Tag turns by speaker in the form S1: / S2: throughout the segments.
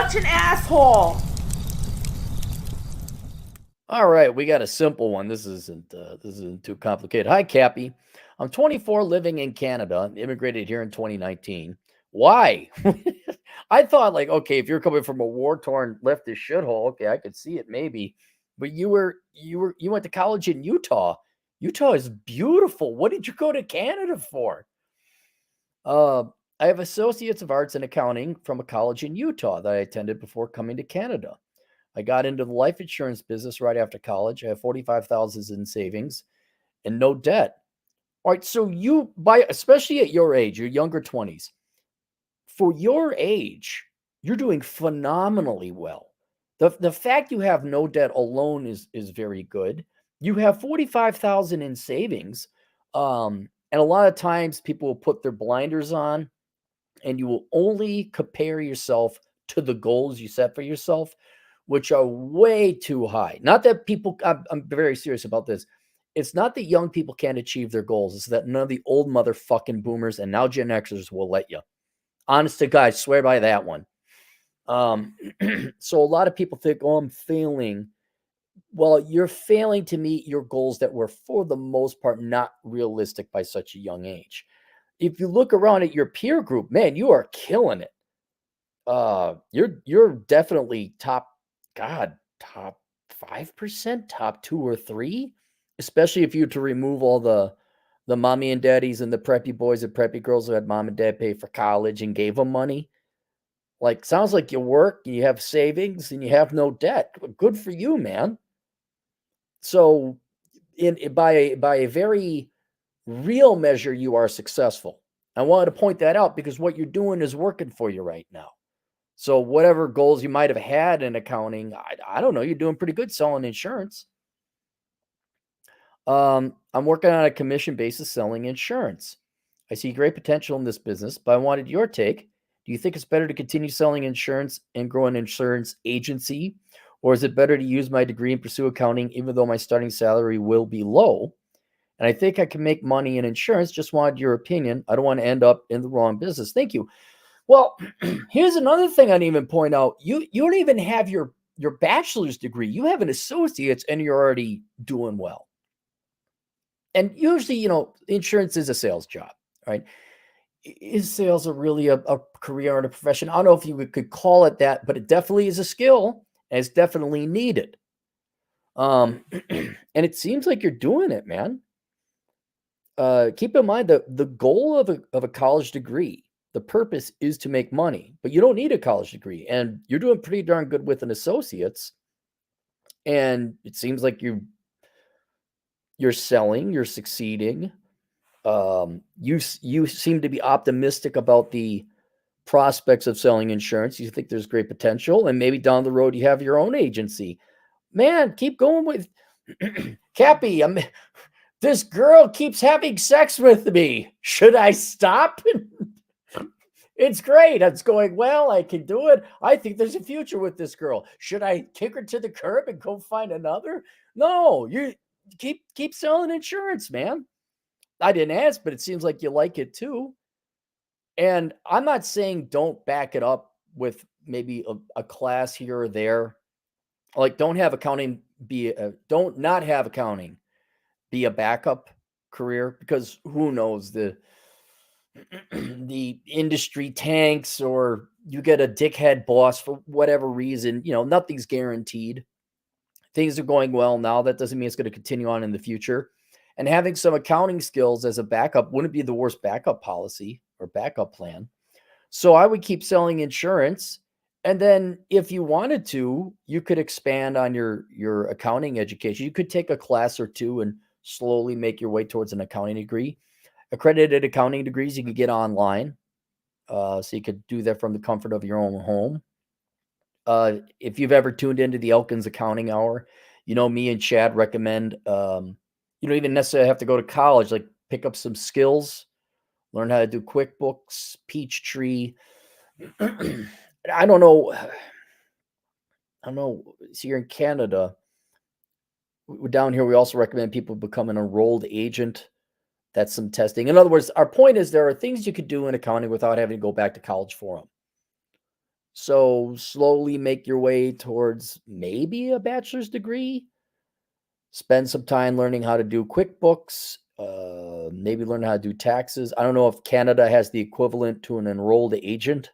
S1: such an asshole.
S2: All right, we got a simple one. This isn't too complicated. Hi, Cappy. I'm 24, living in Canada. Immigrated here in 2019. Why? I thought like, okay, if you're coming from a war-torn leftist shithole, okay, I could see it maybe. But you went to college in Utah. Utah is beautiful. What did you go to Canada for? Uh, I have Associates of Arts in Accounting from a college in Utah that I attended before coming to Canada. I got into the life insurance business right after college. I have 45,000 in savings and no debt. All right, so you buy, especially at your age, your younger 20s, for your age, you're doing phenomenally well. The fact you have no debt alone is very good. You have 45,000 in savings. And a lot of times people will put their blinders on and you will only compare yourself to the goals you set for yourself, which are way too high. Not that people, I'm very serious about this. It's not that young people can't achieve their goals. It's that none of the old motherfucking boomers and now Gen Xers will let you. Honest to God, I swear by that one. Um, so a lot of people think, oh, I'm failing. Well, you're failing to meet your goals that were, for the most part, not realistic by such a young age. If you look around at your peer group, man, you are killing it. You're definitely top 5%, top 2 or 3, especially if you were to remove all the mommy and daddies and the preppy boys and preppy girls who had mom and dad pay for college and gave them money. Like, sounds like you work, you have savings, and you have no debt. Good for you, man. So, by a very real measure, you are successful. I wanted to point that out because what you're doing is working for you right now. So whatever goals you might have had in accounting, I don't know, you're doing pretty good selling insurance. I'm working on a commission basis selling insurance. I see great potential in this business, but I wanted your take. Do you think it's better to continue selling insurance and grow an insurance agency? Or is it better to use my degree and pursue accounting, even though my starting salary will be low? And I think I can make money in insurance. Just wanted your opinion. I don't want to end up in the wrong business. Thank you. Well, here's another thing I didn't even point out. You don't even have your bachelor's degree. You have an associate's and you're already doing well. And usually, insurance is a sales job, right? Is sales a really a career and a profession? I don't know if you could call it that, but it definitely is a skill and it's definitely needed. And it seems like you're doing it, man. Keep in mind that the goal of a college degree, the purpose is to make money, but you don't need a college degree, and you're doing pretty darn good with an associate's. And it seems like you're selling, you're succeeding. You seem to be optimistic about the prospects of selling insurance. You think there's great potential, and maybe down the road you have your own agency. Man, keep going with Cappy. This girl keeps having sex with me. Should I stop? It's great. It's going well. I can do it. I think there's a future with this girl. Should I kick her to the curb and go find another? No, you keep selling insurance, man. I didn't ask, but it seems like you like it too. And I'm not saying don't back it up with maybe a class here or there. Like don't not have accounting be a backup career, because who knows, the industry tanks or you get a dickhead boss for whatever reason. Nothing's guaranteed. Things are going well now. That doesn't mean it's going to continue on in the future. And having some accounting skills as a backup wouldn't be the worst backup policy or backup plan. So I would keep selling insurance. And then if you wanted to, you could expand on your accounting education. You could take a class or two and slowly make your way towards an accounting degree. Accredited accounting degrees you could get online. So you could do that from the comfort of your own home. If you've ever tuned into the Elkins Accounting Hour, me and Chad recommend you don't even necessarily have to go to college. Like pick up some skills, learn how to do QuickBooks, Peachtree. I don't know. So you're in Canada. Down here, we also recommend people become an enrolled agent. That's some testing. In other words, our point is there are things you could do in accounting without having to go back to college for them. So slowly make your way towards maybe a bachelor's degree. Spend some time learning how to do QuickBooks, maybe learn how to do taxes. I don't know if Canada has the equivalent to an enrolled agent.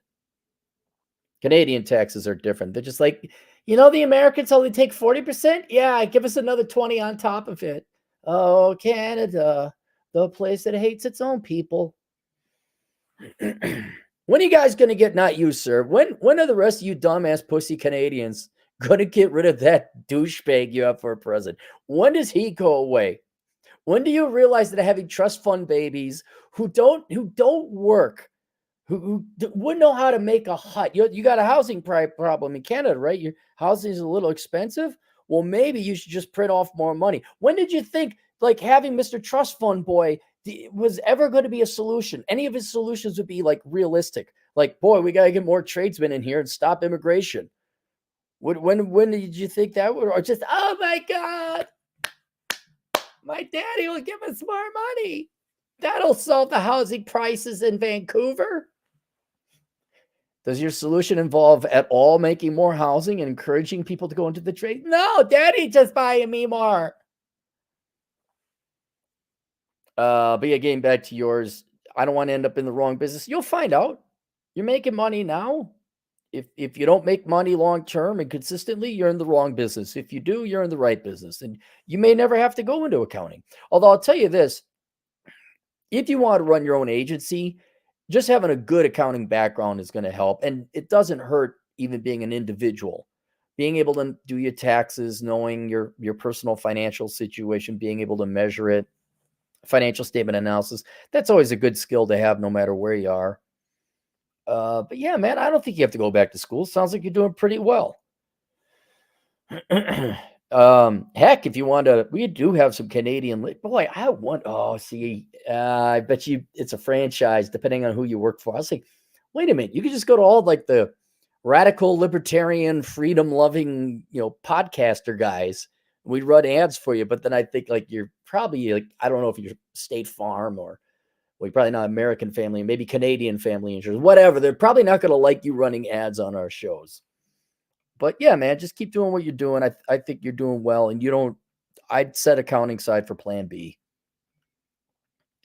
S2: Canadian taxes are different. They're just like, the Americans only take 40%. Yeah, give us another 20 on top of it. Oh, Canada, the place that hates its own people. When are you guys gonna get, not you, sir? When are the rest of you dumbass pussy Canadians gonna get rid of that douchebag you have for a president? When does he go away? When do you realize that having trust fund babies who don't work, who wouldn't know how to make a hut? You got a housing problem in Canada, right? Your housing is a little expensive. Well, maybe you should just print off more money. When did you think like having Mr. Trust Fund Boy was ever going to be a solution? Any of his solutions would be like realistic. Like, boy, we got to get more tradesmen in here and stop immigration. When did you think that would, or just, oh my God, my daddy will give us more money. That'll solve the housing prices in Vancouver. Does your solution involve at all making more housing and encouraging people to go into the trade? No, daddy just buying me more. But yeah, getting back to yours, I don't want to end up in the wrong business. You'll find out. You're making money now. If you don't make money long term and consistently, you're in the wrong business. If you do, you're in the right business. And you may never have to go into accounting. Although I'll tell you this, if you want to run your own agency, just having a good accounting background is going to help. And it doesn't hurt even being an individual. Being able to do your taxes, knowing your personal financial situation, being able to measure it, financial statement analysis, that's always a good skill to have no matter where you are. But yeah, man, I don't think you have to go back to school. Sounds like you're doing pretty well. Heck, if you want to, we do have some Canadian. Boy, I want. Oh, see, I bet you it's a franchise depending on who you work for. I was like, wait a minute, you could just go to all like the radical libertarian, freedom loving, podcaster guys. We'd run ads for you, but then I think like you're probably like, I don't know if you're State Farm or well, you're probably not American Family, maybe Canadian Family Insurance, whatever. They're probably not going to like you running ads on our shows. But yeah, man, just keep doing what you're doing. I think you're doing well, and you don't. I'd set accounting side for Plan B.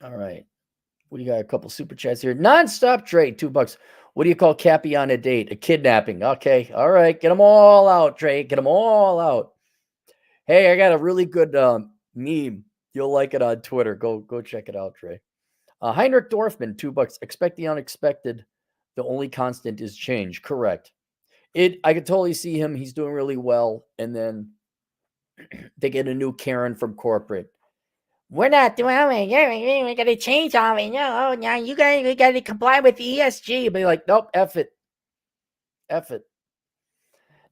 S2: All right, what do you got? A couple super chats here. Nonstop trade, $2. What do you call Cappy on a date? A kidnapping. Okay, all right, get them all out, Trey. Get them all out. Hey, I got a really good meme. You'll like it on Twitter. Go check it out, Trey. Heinrich Dorfman, $2. Expect the unexpected. The only constant is change. Correct. I could totally see him. He's doing really well, and then they get a new Karen from corporate. We're not doing it. Yeah, we got to change all of it. No, now you got to comply with ESG. Be like, nope, F it.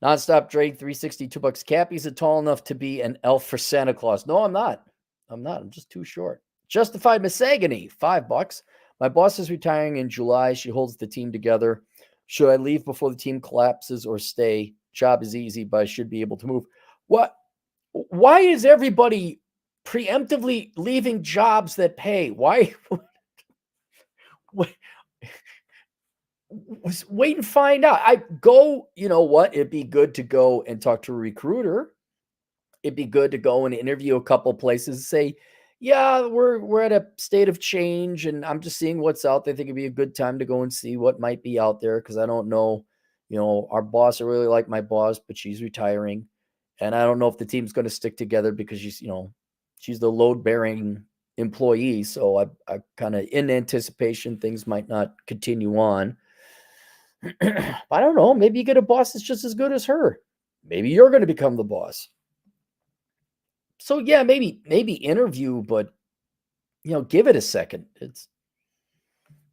S2: Nonstop Drake, $362. Cappy's tall enough to be an elf for Santa Claus. No, I'm not. I'm just too short. Justified Misogyny, $5. My boss is retiring in July. She holds the team together. Should I leave before the team collapses or stay? Job is easy, but I should be able to move. What? Why is everybody preemptively leaving jobs that pay? Why? Wait and find out. You know what? It'd be good to go and talk to a recruiter. It'd be good to go and interview a couple places and say, yeah, we're at a state of change and I'm just seeing what's out there. I think it'd be a good time to go and see what might be out there because I don't know, our boss, I really like my boss, but she's retiring. And I don't know if the team's going to stick together because she's the load bearing employee. So I kind of in anticipation things might not continue on. I don't know. Maybe you get a boss that's just as good as her. Maybe you're going to become the boss. So yeah, maybe interview, but give it a second. It's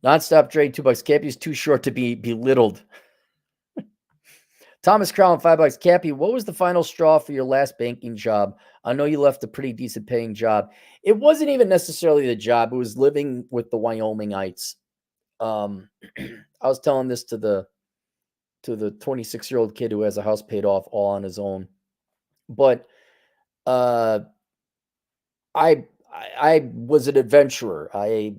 S2: nonstop trade, $2. Cappy's too short to be belittled. Thomas Crown, $5. Cappy, what was the final straw for your last banking job? I know you left a pretty decent paying job. It wasn't even necessarily the job. It was living with the Wyomingites. I was telling this to the 26-year-old kid who has a house paid off all on his own. But I was an adventurer. I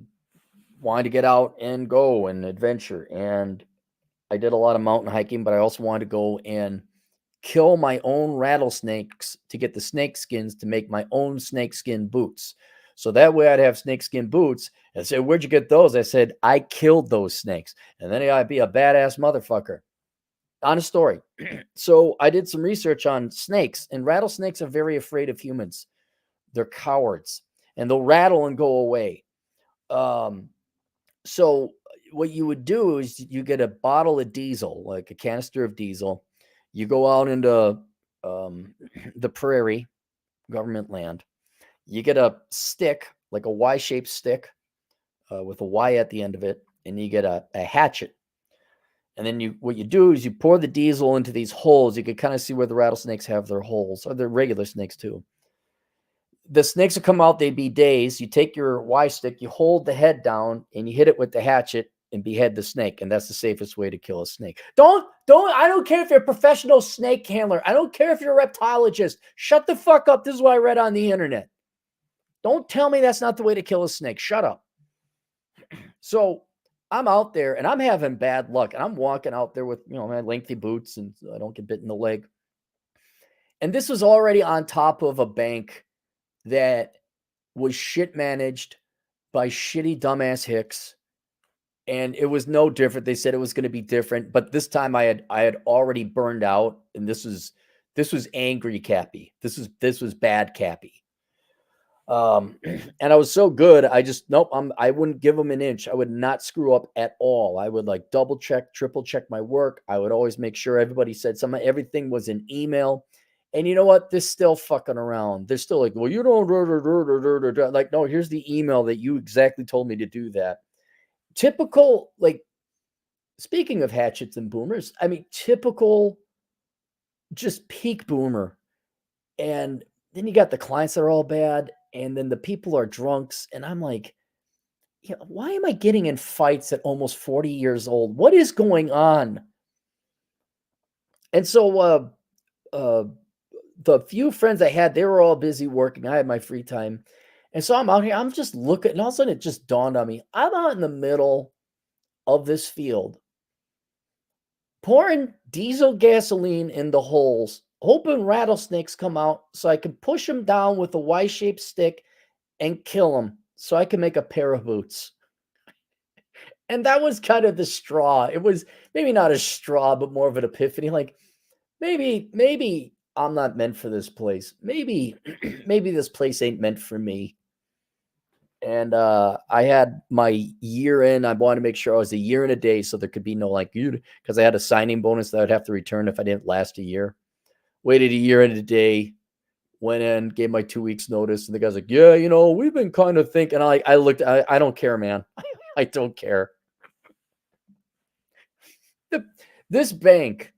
S2: wanted to get out and go and adventure. And I did a lot of mountain hiking, but I also wanted to go and kill my own rattlesnakes to get the snake skins to make my own snakeskin boots. So that way I'd have snakeskin boots. And I said, "Where'd you get those?" I said, "I killed those snakes." And then I'd be a badass motherfucker. Honest story. So I did some research on snakes, and rattlesnakes are very afraid of humans. They're cowards, and they'll rattle and go away. Um, so what you would do is you get a bottle of diesel, like a canister of diesel. You go out into the prairie, government land. You get a stick, like a Y-shaped stick with a Y at the end of it, and you get a hatchet. And then what you do is you pour the diesel into these holes. You can kind of see where the rattlesnakes have their holes, or the regular snakes too. The snakes will come out, they'd be dazed. You take your Y stick, you hold the head down, and you hit it with the hatchet and behead the snake. And that's the safest way to kill a snake. I don't care if you're a professional snake handler. I don't care if you're a reptologist. Shut the fuck up. This is what I read on the internet. Don't tell me that's not the way to kill a snake. Shut up. So I'm out there and I'm having bad luck. And I'm walking out there with, my lengthy boots and I don't get bit in the leg. And this was already on top of a bank that was shit managed by shitty dumbass hicks, and it was no different. They said it was going to be different, but this time I had already burned out, and this was angry Cappy. This was bad Cappy. And I was so good. I just I wouldn't give them an inch. I would not screw up at all. I would like double check, triple check my work. I would always make sure everybody said something. Everything was in email. And you know what? They're still fucking around. They're still like, well, you don't like, no, here's the email that you exactly told me to do that. Typical, like, speaking of hatchets and boomers, I mean, typical just peak boomer. And then you got the clients that are all bad, and then the people are drunks. And I'm like, why am I getting in fights at almost 40 years old? What is going on? And so the few friends I had, they were all busy working. I had my free time. And so I'm out here, I'm just looking, and all of a sudden it just dawned on me. I'm out in the middle of this field, pouring diesel gasoline in the holes, hoping rattlesnakes come out so I can push them down with a Y-shaped stick and kill them so I can make a pair of boots. And that was kind of the straw. It was maybe not a straw, but more of an epiphany. Like, maybe I'm not meant for this place. Maybe this place ain't meant for me. And I had my year in. I wanted to make sure I was a year and a day, so there could be no because I had a signing bonus that I'd have to return if I didn't last a year. Waited a year and a day, went in, gave my 2 weeks notice, and the guy's like, "Yeah, we've been kind of thinking." I looked. I don't care, man. I don't care. This bank.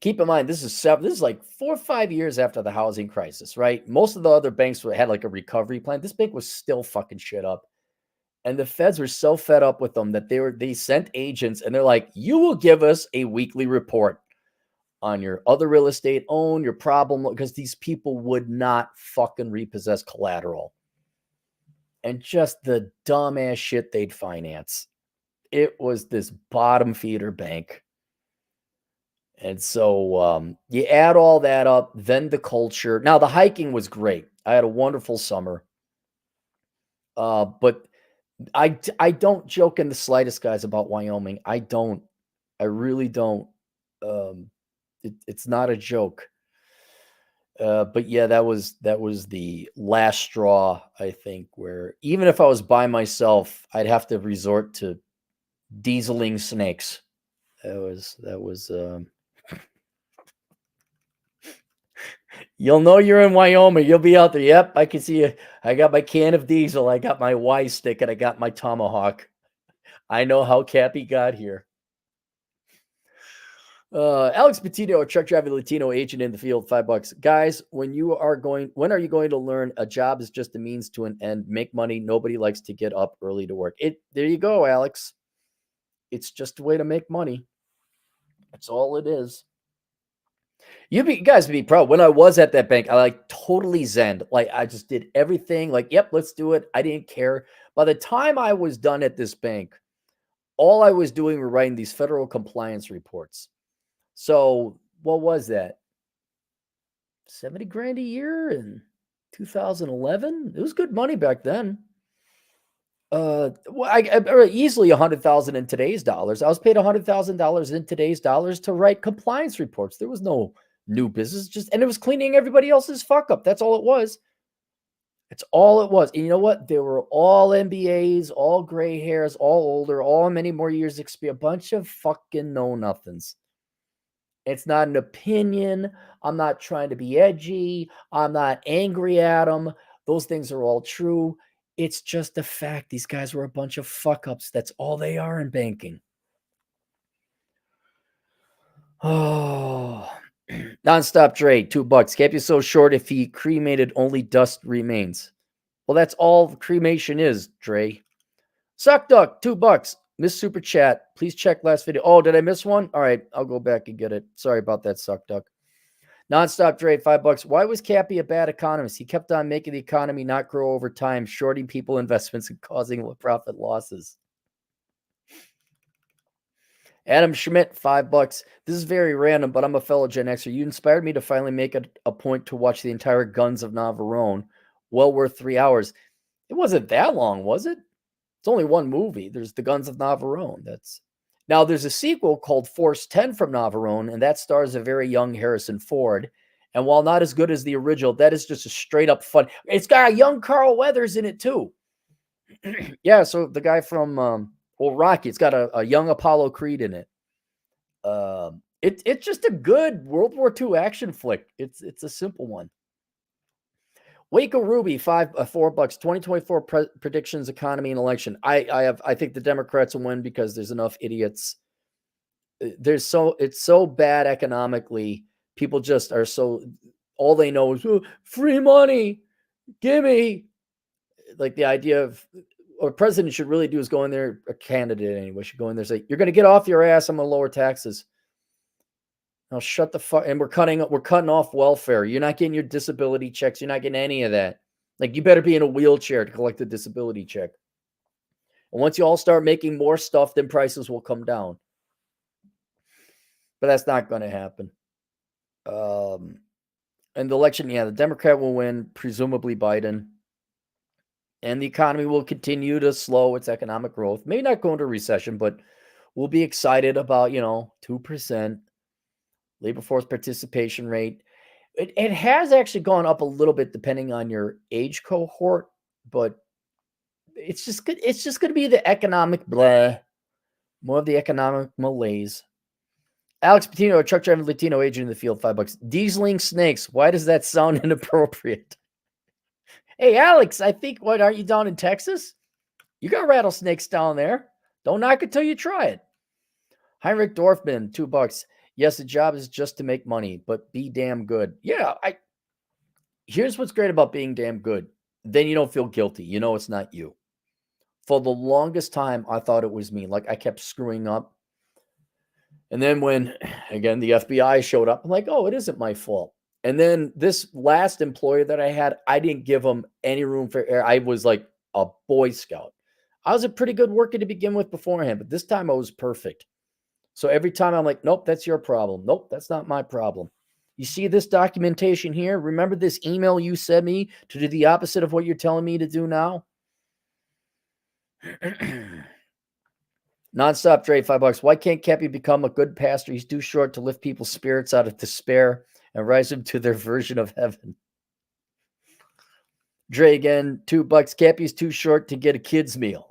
S2: Keep in mind, this is like 4 or 5 years after the housing crisis, right? Most of the other banks had like a recovery plan. This bank was still fucking shit up. And the feds were so fed up with them that they sent agents and they're like, you will give us a weekly report on your other real estate owned, your problem, because these people would not fucking repossess collateral. And just the dumbass shit they'd finance. It was this bottom feeder bank. And so you add all that up, then the culture. Now, the hiking was great. I had a wonderful summer. But I don't joke in the slightest, guys, about Wyoming. I don't. I really don't. It's not a joke. But yeah, that was the last straw, I think, where even if I was by myself, I'd have to resort to dieseling snakes. That was You'll know you're in Wyoming. You'll be out there. Yep, I can see you. I got my can of diesel. I got my Y stick, and I got my tomahawk. I know how Cappy got here. Alex Petito, a truck driving Latino agent in the field, $5. Guys, when are you going to learn a job is just a means to an end? Make money. Nobody likes to get up early to work. There you go, Alex. It's just a way to make money. That's all it is. You guys be proud. When I was at that bank, I totally zen. Like I just did everything. Like, yep, let's do it. I didn't care. By the time I was done at this bank, all I was doing were writing these federal compliance reports. So what was that? 70 grand a year in 2011? It was good money back then. Well, or easily 100,000 in today's dollars. I was paid $100,000 in today's dollars to write compliance reports. There was no new business, and it was cleaning everybody else's fuck up. That's all it was. It's all it was. And you know what? They were all MBAs, all gray hairs, all older, all many more years experience. A bunch of fucking know nothings. It's not an opinion. I'm not trying to be edgy. I'm not angry at them. Those things are all true. It's just a fact. These guys were a bunch of fuck ups. That's all they are in banking. Oh, nonstop Dre, $2. Can't be so short if he cremated, only dust remains. Well, that's all cremation is, Dre. Suck Duck, $2. Miss Super Chat. Please check last video. Oh, did I miss one? All right, I'll go back and get it. Sorry about that, Suck Duck. Nonstop Dre, $5. Why was Cappy a bad economist? He kept on making the economy not grow over time, shorting people investments and causing profit losses. Adam Schmidt, $5. This is very random, but I'm a fellow Gen Xer. You inspired me to finally make a point to watch the entire Guns of Navarone. Well worth 3 hours. It wasn't that long, was it? It's only one movie. There's the Guns of Navarone. Now there's a sequel called Force 10 from Navarone, and that stars a very young Harrison Ford. And while not as good as the original, that is just a straight up fun. It's got a young Carl Weathers in it too. Yeah, so the guy from Rocky, it's got a young Apollo Creed in it. It's just a good World War II action flick. It's a simple one. Waco Ruby, $4. 2024 predictions, economy, and election. I think the Democrats will win because there's enough idiots. It's so bad economically. People just are so, all they know is free money. Gimme. Like the idea of what a president should really do is go in there, a candidate anyway, should go in there and say, you're going to get off your ass. I'm going to lower taxes. Now shut the fuck. And we're cutting off welfare. You're not getting your disability checks. You're not getting any of that. Like, you better be in a wheelchair to collect the disability check. And once you all start making more stuff, then prices will come down. But that's not going to happen. And the election, yeah, the Democrat will win, presumably Biden. And the economy will continue to slow its economic growth. Maybe not go into recession, but we'll be excited about, 2%. Labor force participation rate. It has actually gone up a little bit depending on your age cohort, but it's just good. It's just going to be the economic blah, more of the economic malaise. Alex Patino, a truck driving Latino agent in the field, $5. Dieseling snakes. Why does that sound inappropriate? Hey, Alex, I think, aren't you down in Texas? You got rattlesnakes down there. Don't knock it till you try it. Heinrich Dorfman, $2. Yes, the job is just to make money, but be damn good. Yeah, here's what's great about being damn good. Then you don't feel guilty. You know it's not you. For the longest time, I thought it was me. Like, I kept screwing up. And then when, again, the FBI showed up, I'm like, oh, it isn't my fault. And then this last employer that I had, I didn't give him any room for error. I was like a Boy Scout. I was a pretty good worker to begin with beforehand, but this time I was perfect. So every time I'm like, nope, that's your problem. Nope, that's not my problem. You see this documentation here? Remember this email you sent me to do the opposite of what you're telling me to do now? Nonstop Dre, $5. Why can't Cappy become a good pastor? He's too short to lift people's spirits out of despair and rise them to their version of heaven. Dre again, $2. Cappy's too short to get a kid's meal.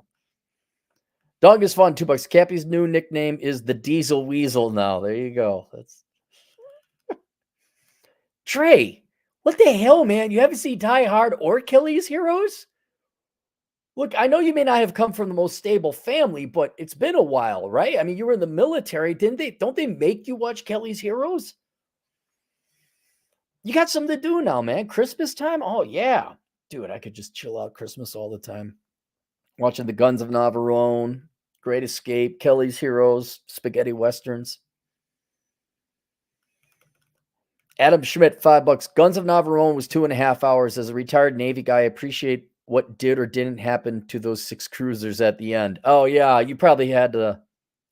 S2: Dog is fun, $2. Cappy's new nickname is the Diesel Weasel now. There you go. That's Trey. What the hell, man? You haven't seen Die Hard or Kelly's Heroes? Look, I know you may not have come from the most stable family, but it's been a while, right? I mean, you were in the military, didn't they? Don't they make you watch Kelly's Heroes? You got something to do now, man. Christmas time? Oh, yeah. Dude, I could just chill out Christmas all the time. Watching the Guns of Navarone, Great Escape, Kelly's Heroes, spaghetti westerns. Adam Schmidt, $5. Guns of Navarone was 2.5 hours. As a retired Navy guy, I appreciate what did or didn't happen to those 6 cruisers at the end. Oh, yeah, you probably had to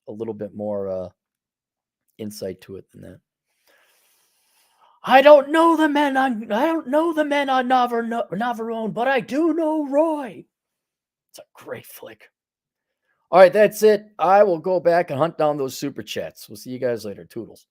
S2: a little bit more insight to it than that. I don't know the men on Navarone, but I do know Roy. It's a great flick. All right, that's it. I will go back and hunt down those super chats. We'll see you guys later. Toodles.